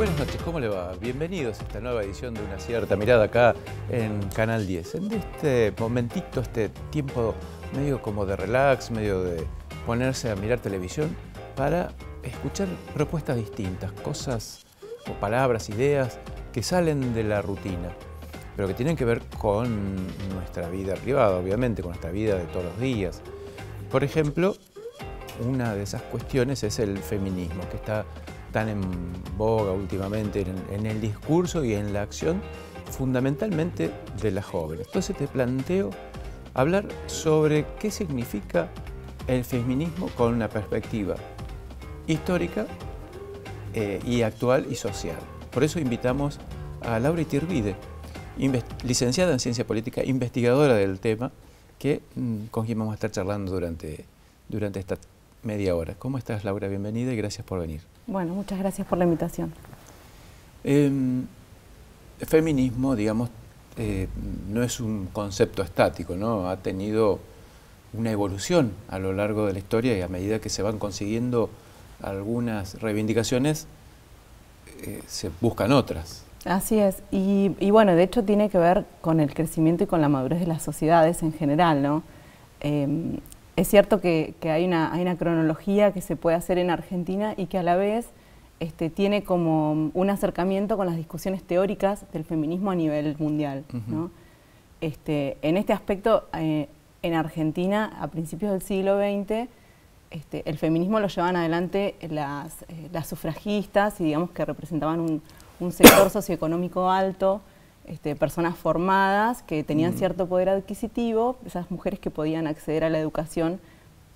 buenas noches, ¿cómo le va? Bienvenidos a esta nueva edición de Una Cierta Mirada acá en Canal 10. En este momentito, este tiempo medio como de relax, medio de ponerse a mirar televisión para escuchar propuestas distintas, cosas o palabras, ideas que salen de la rutina, pero que tienen que ver con nuestra vida privada, obviamente, con nuestra vida de todos los días. Por ejemplo, una de esas cuestiones es el feminismo, que está tan en boga últimamente en el discurso y en la acción, fundamentalmente de las jóvenes. Entonces te planteo hablar sobre qué significa el feminismo con una perspectiva histórica y actual y social. Por eso invitamos a Laura Iturbide, licenciada en Ciencia Política, investigadora del tema, con quien vamos a estar charlando durante esta media hora. ¿Cómo estás, Laura? Bienvenida y gracias por venir. Bueno, muchas gracias por la invitación. El feminismo, digamos, no es un concepto estático, ¿no? Ha tenido una evolución a lo largo de la historia y a medida que se van consiguiendo algunas reivindicaciones, se buscan otras. Así es, y bueno, de hecho tiene que ver con el crecimiento y con la madurez de las sociedades en general, ¿no? Es cierto que hay una cronología que se puede hacer en Argentina y que a la vez tiene como un acercamiento con las discusiones teóricas del feminismo a nivel mundial, ¿no? En este aspecto, en Argentina, a principios del siglo XX, el feminismo lo llevaban adelante las sufragistas y digamos que representaban un sector socioeconómico alto, personas formadas que tenían cierto poder adquisitivo, esas mujeres que podían acceder a la educación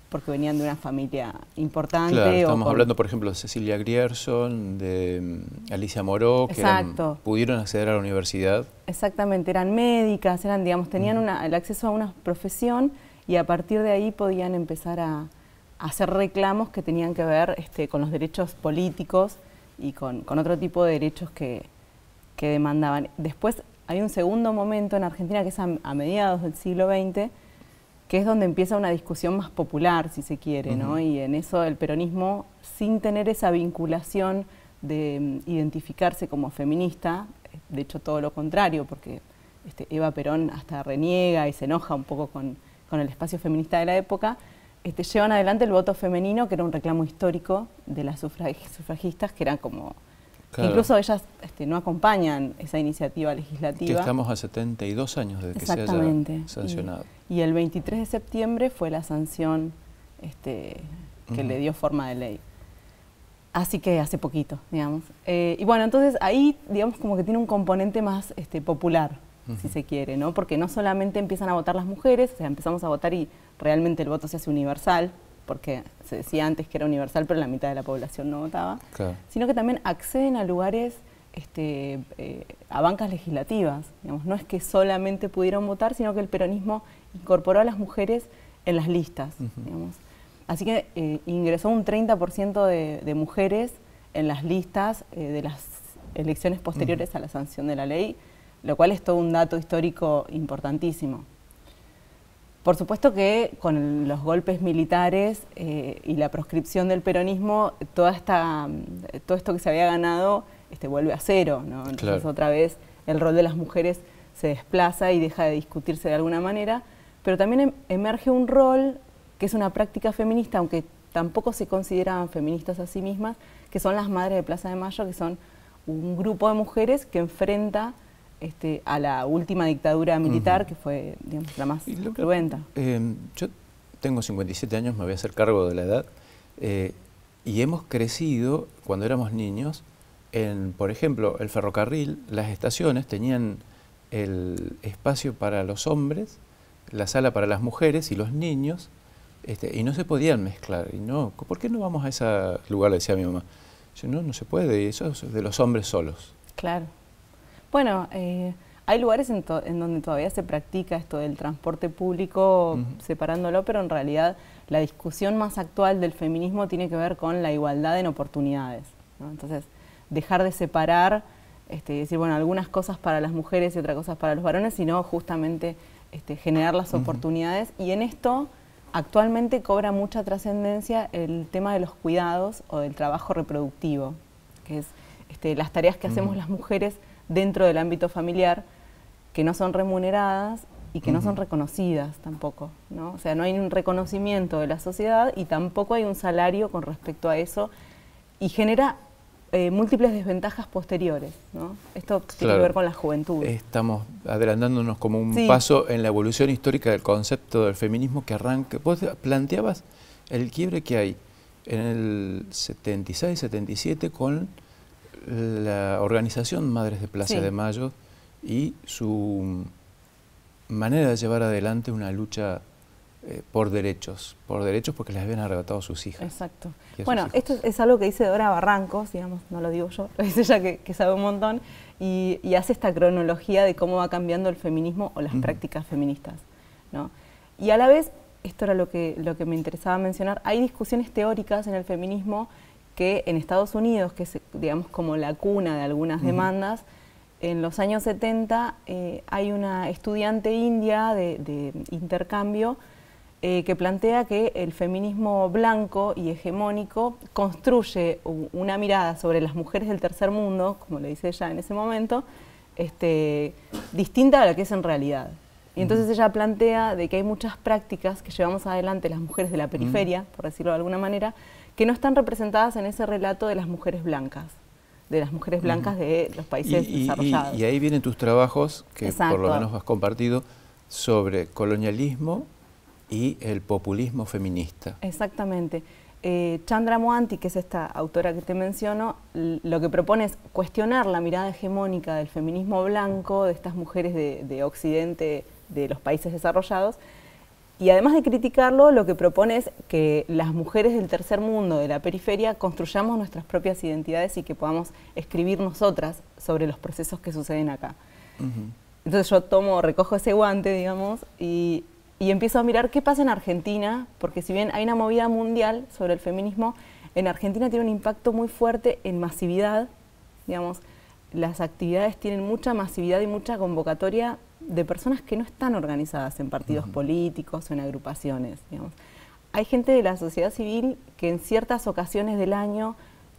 porque venían de una familia importante. Claro, estamos hablando, por ejemplo, de Cecilia Grierson, de Alicia Moró, que pudieron acceder a la universidad. Exactamente, eran médicas, digamos, tenían el acceso a una profesión y a partir de ahí podían empezar a hacer reclamos que tenían que ver con los derechos políticos y con otro tipo de derechos que demandaban. Después hay un segundo momento en Argentina que es a mediados del siglo XX, que es donde empieza una discusión más popular, si se quiere, ¿no? Y en eso el peronismo, sin tener esa vinculación de identificarse como feminista, de hecho todo lo contrario, porque Eva Perón hasta reniega y se enoja un poco con el espacio feminista de la época, llevan adelante el voto femenino, que era un reclamo histórico de las sufragistas, que eran como... Claro. Incluso ellas no acompañan esa iniciativa legislativa. Que estamos a 72 años desde que se haya sancionado. Y el 23 de septiembre fue la sanción que le dio forma de ley. Así que hace poquito, digamos. Y bueno, entonces ahí, digamos, como que tiene un componente más popular, si se quiere, ¿no? Porque no solamente empiezan a votar las mujeres, o sea, empezamos a votar y realmente el voto se hace universal, porque se decía antes que era universal, pero la mitad de la población no votaba, claro, sino que también acceden a lugares, a bancas legislativas. Digamos, no es que solamente pudieron votar, sino que el peronismo incorporó a las mujeres en las listas. Digamos. Así que ingresó un 30% de mujeres en las listas de las elecciones posteriores a la sanción de la ley, lo cual es todo un dato histórico importantísimo. Por supuesto que con los golpes militares y la proscripción del peronismo, todo esto que se había ganado vuelve a cero, ¿no? Entonces claro, otra vez el rol de las mujeres se desplaza y deja de discutirse de alguna manera, pero también emerge un rol que es una práctica feminista, aunque tampoco se consideraban feministas a sí mismas, que son las madres de Plaza de Mayo, que son un grupo de mujeres que enfrenta a la última dictadura militar, que fue, digamos, la más cruenta. Yo tengo 57 años, me voy a hacer cargo de la edad, y hemos crecido, cuando éramos niños, por ejemplo, el ferrocarril, las estaciones tenían el espacio para los hombres, la sala para las mujeres y los niños, y no se podían mezclar. Y no, ¿por qué no vamos a ese lugar? Le decía a mi mamá. Yo, no se puede, y eso es de los hombres solos. Claro. Bueno, hay lugares en donde todavía se practica esto del transporte público separándolo, pero en realidad la discusión más actual del feminismo tiene que ver con la igualdad en oportunidades, ¿no? Entonces, dejar de separar, decir, bueno, algunas cosas para las mujeres y otras cosas para los varones, sino justamente generar las oportunidades. Y en esto actualmente cobra mucha trascendencia el tema de los cuidados o del trabajo reproductivo, que es las tareas que hacemos las mujeres dentro del ámbito familiar, que no son remuneradas y que no son reconocidas tampoco, ¿no? O sea, no hay un reconocimiento de la sociedad y tampoco hay un salario con respecto a eso, y genera múltiples desventajas posteriores, ¿no? Esto tiene que ver con la juventud. Estamos adelantándonos como un paso en la evolución histórica del concepto del feminismo que arranca. Vos planteabas el quiebre que hay en el 76, 77 con la organización Madres de Plaza de Mayo y su manera de llevar adelante una lucha por derechos porque les habían arrebatado sus hijas. Exacto. Bueno, esto es algo que dice Dora Barrancos, digamos, no lo digo yo, lo dice ella que sabe un montón, y hace esta cronología de cómo va cambiando el feminismo o las prácticas feministas, ¿no? Y a la vez, esto era lo que me interesaba mencionar, hay discusiones teóricas en el feminismo que en Estados Unidos, que es, digamos, como la cuna de algunas demandas, en los años 70 hay una estudiante india de intercambio que plantea que el feminismo blanco y hegemónico construye una mirada sobre las mujeres del tercer mundo, como le dice ella en ese momento, distinta a la que es en realidad. Y entonces ella plantea de que hay muchas prácticas que llevamos adelante las mujeres de la periferia, por decirlo de alguna manera, que no están representadas en ese relato de las mujeres blancas, de los países desarrollados. Y ahí vienen tus trabajos, que por lo menos has compartido, sobre colonialismo y el populismo feminista. Exactamente. Chandra Mohanty, que es esta autora que te menciono, lo que propone es cuestionar la mirada hegemónica del feminismo blanco, de estas mujeres de Occidente, de los países desarrollados, y además de criticarlo, lo que propone es que las mujeres del tercer mundo, de la periferia, construyamos nuestras propias identidades y que podamos escribir nosotras sobre los procesos que suceden acá. Entonces yo recojo ese guante, digamos, y empiezo a mirar qué pasa en Argentina, porque si bien hay una movida mundial sobre el feminismo, en Argentina tiene un impacto muy fuerte en masividad, digamos, las actividades tienen mucha masividad y mucha convocatoria de personas que no están organizadas en partidos políticos o en agrupaciones, digamos. Hay gente de la sociedad civil que en ciertas ocasiones del año,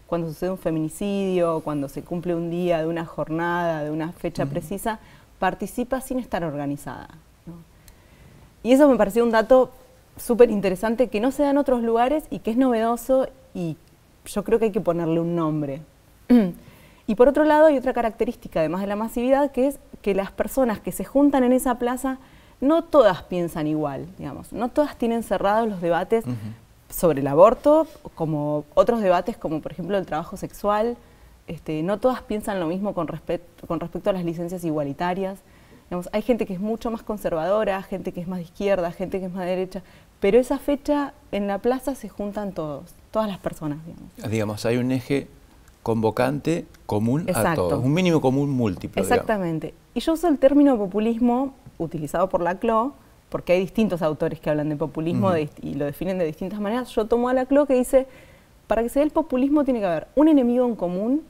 cuando sucede un feminicidio, cuando se cumple un día de una jornada, de una fecha precisa, participa sin estar organizada, ¿no? Y eso me pareció un dato súper interesante que no se da en otros lugares y que es novedoso, y yo creo que hay que ponerle un nombre. Y por otro lado hay otra característica, además de la masividad, que es que las personas que se juntan en esa plaza no todas piensan igual, digamos, no todas tienen cerrados los debates sobre el aborto, como otros debates como por ejemplo el trabajo sexual, no todas piensan lo mismo con respecto a las licencias igualitarias. Digamos, hay gente que es mucho más conservadora, gente que es más de izquierda, gente que es más de derecha, pero esa fecha en la plaza se juntan todas las personas. Digamos, hay un eje convocante común a todos, un mínimo común múltiplo. Exactamente. Digamos. Y yo uso el término populismo utilizado por Laclau, porque hay distintos autores que hablan de populismo y lo definen de distintas maneras. Yo tomo a Laclau que dice, para que se dé el populismo tiene que haber un enemigo en común,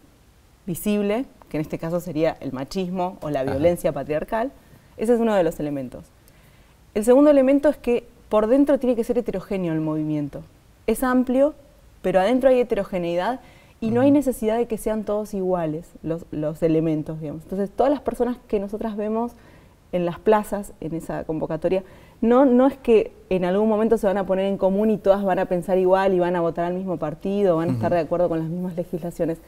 visible, que en este caso sería el machismo o la violencia patriarcal. Ese es uno de los elementos. El segundo elemento es que por dentro tiene que ser heterogéneo el movimiento. Es amplio, pero adentro hay heterogeneidad y no hay necesidad de que sean todos iguales los elementos, digamos. Entonces, todas las personas que nosotras vemos en las plazas, en esa convocatoria, no es que en algún momento se van a poner en común y todas van a pensar igual y van a votar al mismo partido, van a estar de acuerdo con las mismas legislaciones.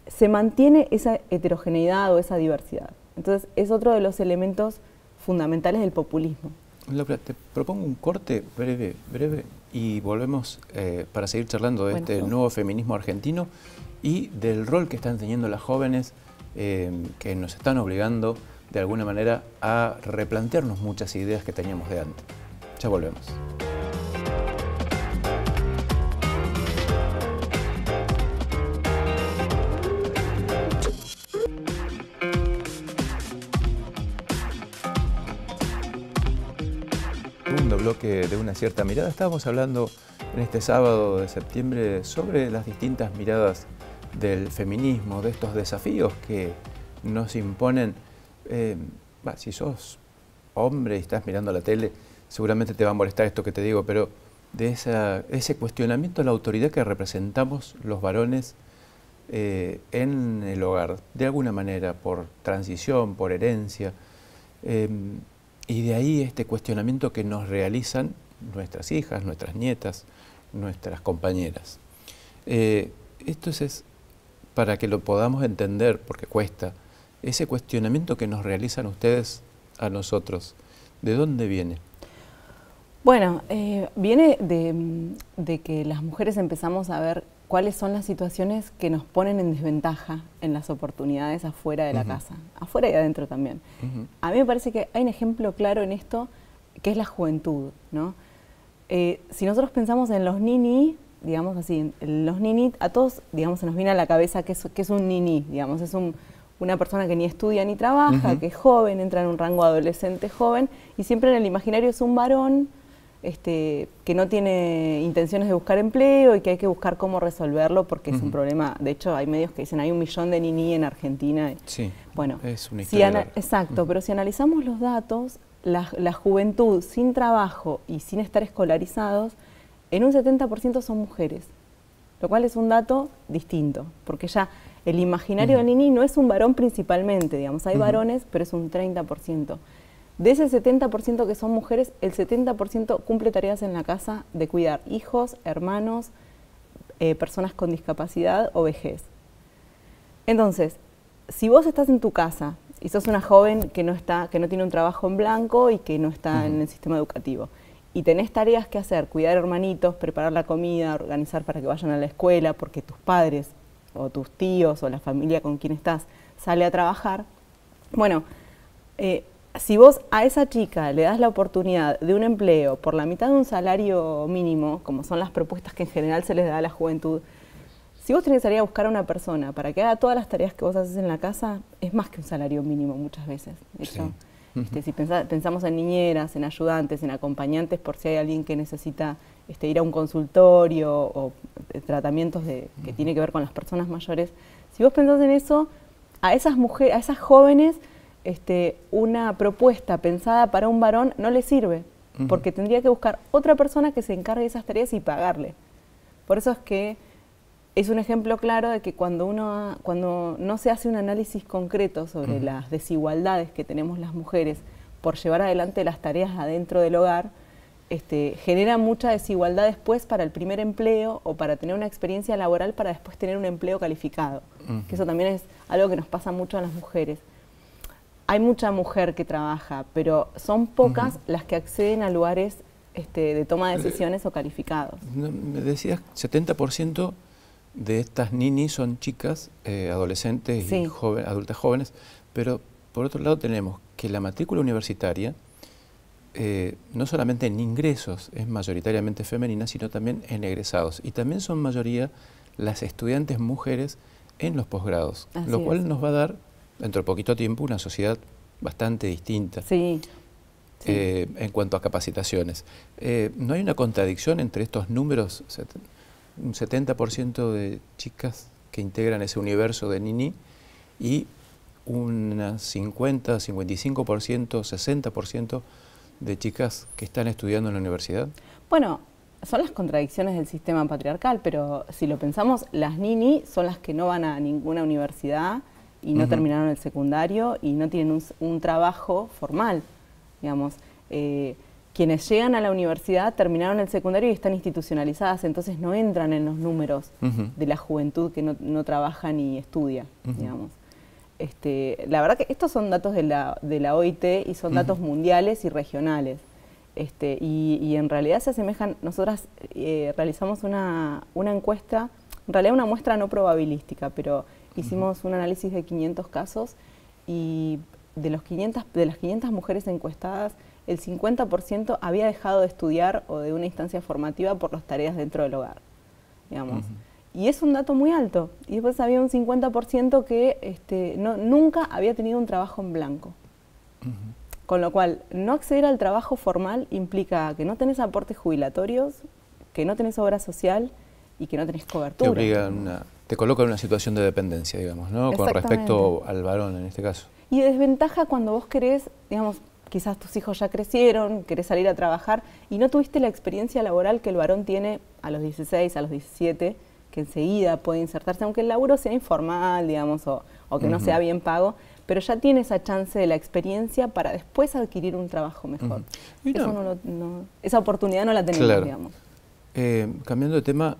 Se mantiene esa heterogeneidad o esa diversidad. Entonces, es otro de los elementos fundamentales del populismo. Laura, te propongo un corte breve y volvemos para seguir charlando de este nuevo feminismo argentino y del rol que están teniendo las jóvenes que nos están obligando de alguna manera a replantearnos muchas ideas que teníamos de antes. Ya volvemos. Segundo bloque de Una Cierta Mirada. Estábamos hablando en este sábado de septiembre sobre las distintas miradas del feminismo, de estos desafíos que nos imponen. Si sos hombre y estás mirando la tele, seguramente te va a molestar esto que te digo, pero de ese cuestionamiento a la autoridad que representamos los varones en el hogar, de alguna manera, por transición, por herencia, y de ahí este cuestionamiento que nos realizan nuestras hijas, nuestras nietas, nuestras compañeras. Esto es para que lo podamos entender, porque cuesta, ese cuestionamiento que nos realizan ustedes a nosotros, ¿de dónde viene? Bueno, viene de que las mujeres empezamos a ver cuáles son las situaciones que nos ponen en desventaja en las oportunidades afuera de la casa, afuera y adentro también. A mí me parece que hay un ejemplo claro en esto, que es la juventud, ¿no? Si nosotros pensamos en los nini, digamos así, en los nini, a todos, digamos, se nos viene a la cabeza que es un nini, digamos, es una persona que ni estudia ni trabaja, que es joven, entra en un rango adolescente joven, y siempre en el imaginario es un varón que no tiene intenciones de buscar empleo y que hay que buscar cómo resolverlo porque es un problema. De hecho, hay medios que dicen hay 1 millón de niní en Argentina. Sí, bueno, es una historia exacto, pero si analizamos los datos, la juventud sin trabajo y sin estar escolarizados, en un 70% son mujeres, lo cual es un dato distinto, porque ya el imaginario del niní no es un varón principalmente, digamos, hay varones, pero es un 30%. De ese 70% que son mujeres, el 70% cumple tareas en la casa de cuidar hijos, hermanos, personas con discapacidad o vejez. Entonces, si vos estás en tu casa y sos una joven que no tiene un trabajo en blanco y que no está en el sistema educativo, y tenés tareas que hacer, cuidar hermanitos, preparar la comida, organizar para que vayan a la escuela, porque tus padres o tus tíos o la familia con quien estás sale a trabajar, bueno, si vos a esa chica le das la oportunidad de un empleo por la mitad de un salario mínimo, como son las propuestas que en general se les da a la juventud, si vos tenés que salir a buscar a una persona para que haga todas las tareas que vos haces en la casa, es más que un salario mínimo muchas veces. De hecho, si pensamos en niñeras, en ayudantes, en acompañantes, por si hay alguien que necesita ir a un consultorio o tratamientos que tiene que ver con las personas mayores, si vos pensás en eso, a esas mujeres, a esas jóvenes, una propuesta pensada para un varón no le sirve, porque tendría que buscar otra persona que se encargue de esas tareas y pagarle. Por eso es que es un ejemplo claro de que cuando no se hace un análisis concreto sobre las desigualdades que tenemos las mujeres por llevar adelante las tareas adentro del hogar, genera mucha desigualdad después para el primer empleo o para tener una experiencia laboral para después tener un empleo calificado. Que eso también es algo que nos pasa mucho a las mujeres. Hay mucha mujer que trabaja, pero son pocas las que acceden a lugares de toma de decisiones o calificados. Me decías, 70% de estas ninis son chicas, adolescentes y adultas jóvenes, pero por otro lado tenemos que la matrícula universitaria, no solamente en ingresos es mayoritariamente femenina, sino también en egresados. Y también son mayoría las estudiantes mujeres en los posgrados, lo cual nos va a dar, dentro de poquito tiempo, una sociedad bastante distinta en cuanto a capacitaciones. ¿No hay una contradicción entre estos números? Un 70% de chicas que integran ese universo de niní y un 50, 55%, 60% de chicas que están estudiando en la universidad. Bueno, son las contradicciones del sistema patriarcal, pero si lo pensamos, las niní son las que no van a ninguna universidad y no terminaron el secundario y no tienen un trabajo formal, digamos. Quienes llegan a la universidad terminaron el secundario y están institucionalizadas, entonces no entran en los números de la juventud que no trabaja ni estudia, digamos. La verdad que estos son datos de la OIT y son datos mundiales y regionales. Y en realidad se asemejan. Nosotras realizamos una encuesta, en realidad una muestra no probabilística, pero hicimos un análisis de 500 casos y de las 500 mujeres encuestadas, el 50% había dejado de estudiar o de una instancia formativa por las tareas dentro del hogar, digamos. Y es un dato muy alto. Y después había un 50% que nunca había tenido un trabajo en blanco. Con lo cual, no acceder al trabajo formal implica que no tenés aportes jubilatorios, que no tenés obra social y que no tenés cobertura. Te coloca en una situación de dependencia, digamos, ¿no? Con respecto al varón en este caso. Y desventaja cuando vos querés, digamos, quizás tus hijos ya crecieron, querés salir a trabajar y no tuviste la experiencia laboral que el varón tiene a los 16, a los 17, que enseguida puede insertarse, aunque el laburo sea informal, digamos, o que no sea bien pago, pero ya tiene esa chance de la experiencia para después adquirir un trabajo mejor. Eso esa oportunidad no la tenemos, claro. digamos. Cambiando de tema,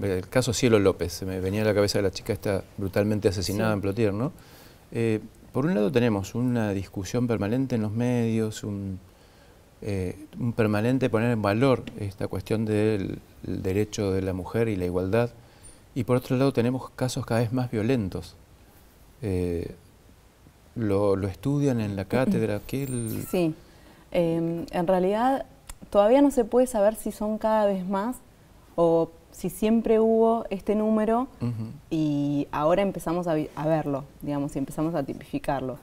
el caso Cielo López, se me venía a la cabeza de la chica esta brutalmente asesinada en Plotier, ¿no? Por un lado tenemos una discusión permanente en los medios, un permanente poner en valor esta cuestión del derecho de la mujer y la igualdad, y por otro lado tenemos casos cada vez más violentos. Lo estudian en la cátedra. Sí, en realidad todavía no se puede saber si son cada vez más o si siempre hubo este número y ahora empezamos a verlo, digamos, y empezamos a tipificarlo.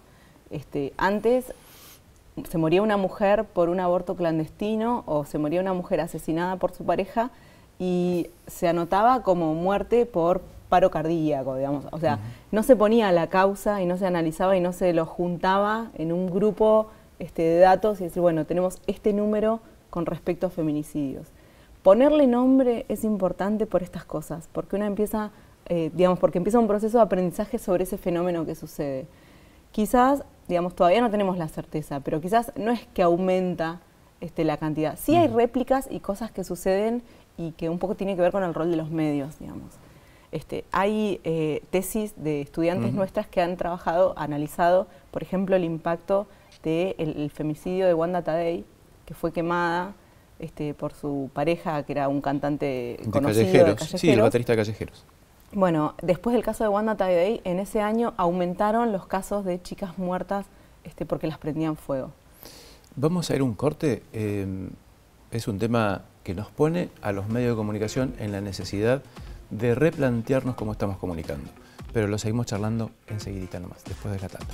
Antes se moría una mujer por un aborto clandestino o se moría una mujer asesinada por su pareja y se anotaba como muerte por paro cardíaco, digamos. O sea, no se ponía la causa y no se analizaba y no se lo juntaba en un grupo de datos y decir, bueno, tenemos este número con respecto a feminicidios. Ponerle nombre es importante por estas cosas, porque uno empieza, porque empieza un proceso de aprendizaje sobre ese fenómeno que sucede. Quizás, digamos, todavía no tenemos la certeza, pero quizás no es que aumenta la cantidad. Sí hay réplicas y cosas que suceden y que un poco tiene que ver con el rol de los medios, digamos. Hay tesis de estudiantes nuestras que han trabajado, analizado, por ejemplo, el impacto del femicidio de Wanda Tadei, que fue quemada por su pareja, que era un cantante conocido de Callejeros. Sí, el baterista de Callejeros. Bueno, después del caso de Wanda Tadei, en ese año aumentaron los casos de chicas muertas porque las prendían fuego. Vamos a ir a un corte. Es un tema que nos pone a los medios de comunicación en la necesidad de replantearnos cómo estamos comunicando. Pero lo seguimos charlando enseguidita nomás, después de la tanda.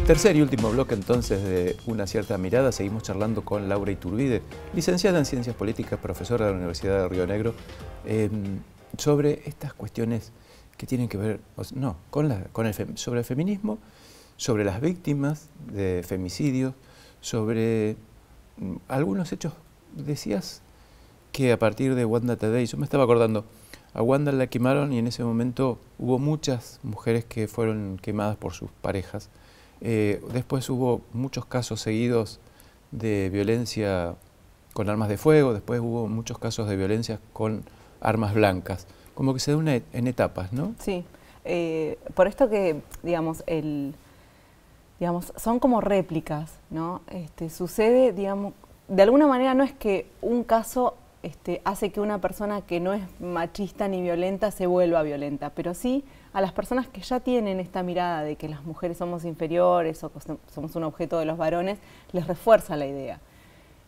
Tercer y último bloque entonces de Una cierta mirada. Seguimos charlando con Laura Iturbide, licenciada en Ciencias Políticas, profesora de la Universidad de Río Negro, sobre estas cuestiones que tienen que ver, sobre el feminismo, sobre las víctimas de femicidios, sobre algunos hechos. Decías que a partir de Wanda Tadei, yo me estaba acordando, a Wanda la quemaron y en ese momento hubo muchas mujeres que fueron quemadas por sus parejas. Después hubo muchos casos seguidos de violencia con armas de fuego, después hubo muchos casos de violencia con armas blancas, como que se da en etapas, ¿no? Sí, por esto que, son como réplicas, ¿no? Sucede, de alguna manera no es que un caso hace que una persona que no es machista ni violenta se vuelva violenta, pero sí a las personas que ya tienen esta mirada de que las mujeres somos inferiores o que somos un objeto de los varones, les refuerza la idea.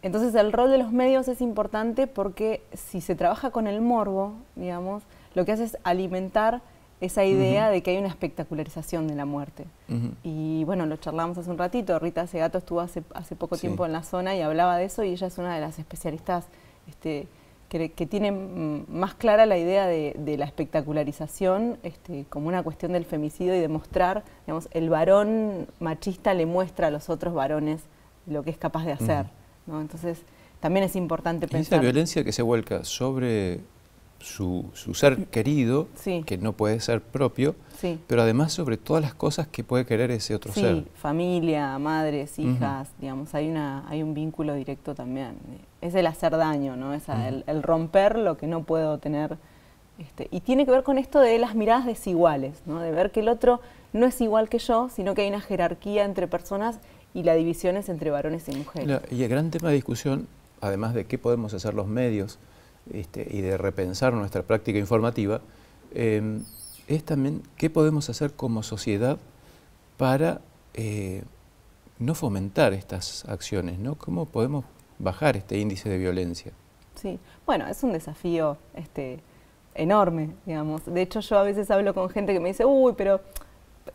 Entonces el rol de los medios es importante porque si se trabaja con el morbo, lo que hace es alimentar esa idea de que hay una espectacularización de la muerte. Y bueno, lo charlamos hace un ratito, Rita Segato estuvo hace poco tiempo en la zona y hablaba de eso y ella es una de las especialistas que tiene más clara la idea de la espectacularización como una cuestión del femicidio y de mostrar, el varón machista le muestra a los otros varones lo que es capaz de hacer, ¿no? Entonces también es importante pensar... Esa violencia que se vuelca sobre su ser querido, que no puede ser propio, pero además sobre todas las cosas que puede querer ese otro ser. Sí, familia, madres, hijas, hay un vínculo directo también. Es el hacer daño, ¿no? Es el romper lo que no puedo tener. Y tiene que ver con esto de las miradas desiguales, ¿no? De ver que el otro no es igual que yo, sino que hay una jerarquía entre personas y la división es entre varones y mujeres. Y el gran tema de discusión, además de qué podemos hacer los medios, y de repensar nuestra práctica informativa, es también qué podemos hacer como sociedad para no fomentar estas acciones, ¿no? ¿Cómo podemos bajar este índice de violencia? Sí, bueno, es un desafío enorme, digamos. De hecho, yo a veces hablo con gente que me dice, uy, pero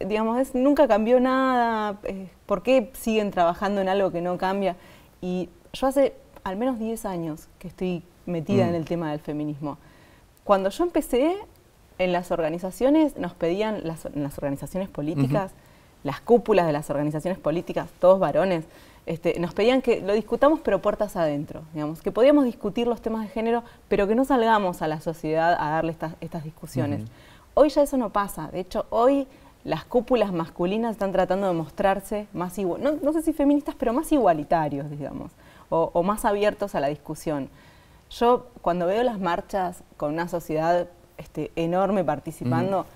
digamos, nunca cambió nada, ¿por qué siguen trabajando en algo que no cambia? Y yo hace al menos 10 años que estoy metida en el tema del feminismo. Cuando yo empecé, en las organizaciones nos pedían, en las organizaciones políticas, las cúpulas de las organizaciones políticas, todos varones, nos pedían que lo discutamos pero puertas adentro, digamos, que podíamos discutir los temas de género, pero que no salgamos a la sociedad a darle estas discusiones. Hoy ya eso no pasa, de hecho hoy las cúpulas masculinas están tratando de mostrarse más igual, no sé si feministas, pero más igualitarios, digamos, o más abiertos a la discusión. Yo cuando veo las marchas con una sociedad enorme participando,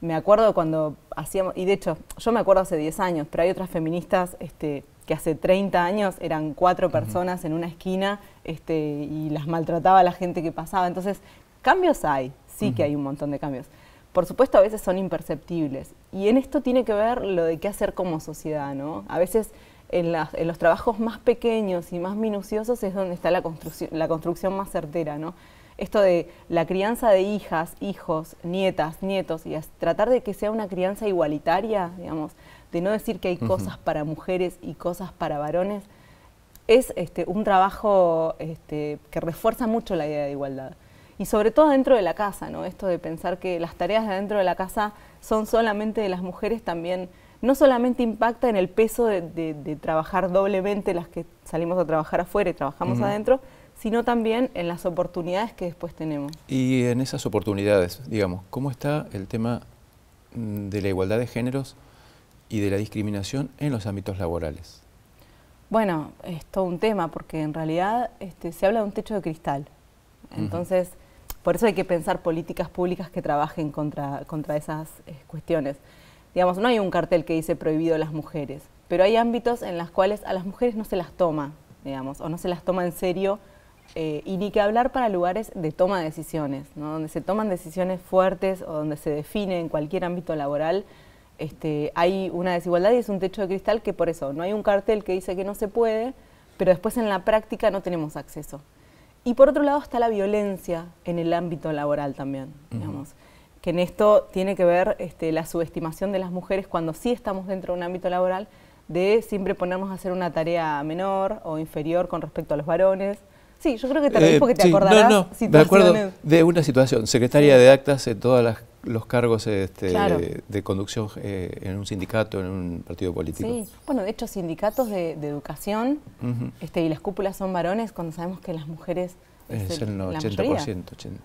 me acuerdo cuando hacíamos, y de hecho yo me acuerdo hace 10 años, pero hay otras feministas que hace 30 años eran 4 personas en una esquina y las maltrataba a la gente que pasaba. Entonces, cambios hay, sí que hay un montón de cambios. Por supuesto, a veces son imperceptibles. Y en esto tiene que ver lo de qué hacer como sociedad, ¿no? A veces en los trabajos más pequeños y más minuciosos es donde está la construcción más certera, ¿no? Esto de la crianza de hijas, hijos, nietas, nietos, y tratar de que sea una crianza igualitaria, digamos, de no decir que hay cosas para mujeres y cosas para varones, es un trabajo que refuerza mucho la idea de igualdad. Y sobre todo dentro de la casa, ¿no? Esto de pensar que las tareas de dentro de la casa son solamente de las mujeres también, no solamente impacta en el peso de trabajar doblemente las que salimos a trabajar afuera y trabajamos adentro, sino también en las oportunidades que después tenemos. Y en esas oportunidades, digamos, ¿cómo está el tema de la igualdad de géneros y de la discriminación en los ámbitos laborales? Bueno, es todo un tema, porque en realidad se habla de un techo de cristal. Entonces, por eso hay que pensar políticas públicas que trabajen contra esas cuestiones. Digamos, no hay un cartel que dice prohibido a las mujeres, pero hay ámbitos en los cuales a las mujeres no se las toma, digamos, o no se las toma en serio, y ni que hablar para lugares de toma de decisiones, ¿no? Donde se toman decisiones fuertes o donde se define en cualquier ámbito laboral, hay una desigualdad y es un techo de cristal que por eso no hay un cartel que dice que no se puede, pero después en la práctica no tenemos acceso. Y por otro lado está la violencia en el ámbito laboral también, digamos, que en esto tiene que ver la subestimación de las mujeres cuando sí estamos dentro de un ámbito laboral, de siempre ponernos a hacer una tarea menor o inferior con respecto a los varones. Sí, yo creo que te lo digo porque te acordarás. Me acuerdo de una situación, secretaria de actas en todos los cargos claro, de conducción en un sindicato, en un partido político. Sí, bueno, de hecho sindicatos de educación y las cúpulas son varones cuando sabemos que las mujeres es el 80%, 80%.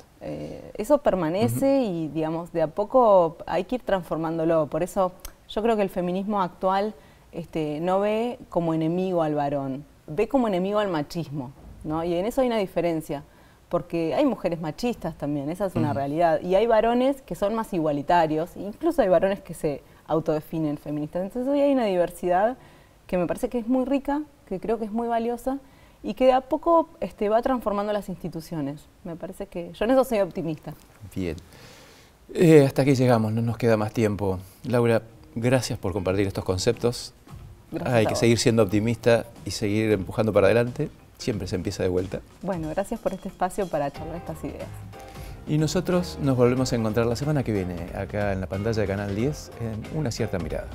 Eso permanece y, digamos, de a poco hay que ir transformándolo. Por eso yo creo que el feminismo actual no ve como enemigo al varón, ve como enemigo al machismo, ¿no? Y en eso hay una diferencia, porque hay mujeres machistas también, esa es una realidad, y hay varones que son más igualitarios, incluso hay varones que se autodefinen feministas. Entonces hoy hay una diversidad que me parece que es muy rica, que creo que es muy valiosa, y que de a poco va transformando las instituciones. Me parece que yo en eso soy optimista. Bien. Hasta aquí llegamos, no nos queda más tiempo. Laura, gracias por compartir estos conceptos. Gracias. Hay que seguir siendo optimista y seguir empujando para adelante. Siempre se empieza de vuelta. Bueno, gracias por este espacio para charlar estas ideas. Y nosotros nos volvemos a encontrar la semana que viene, acá en la pantalla de Canal 10, en Una Cierta Mirada.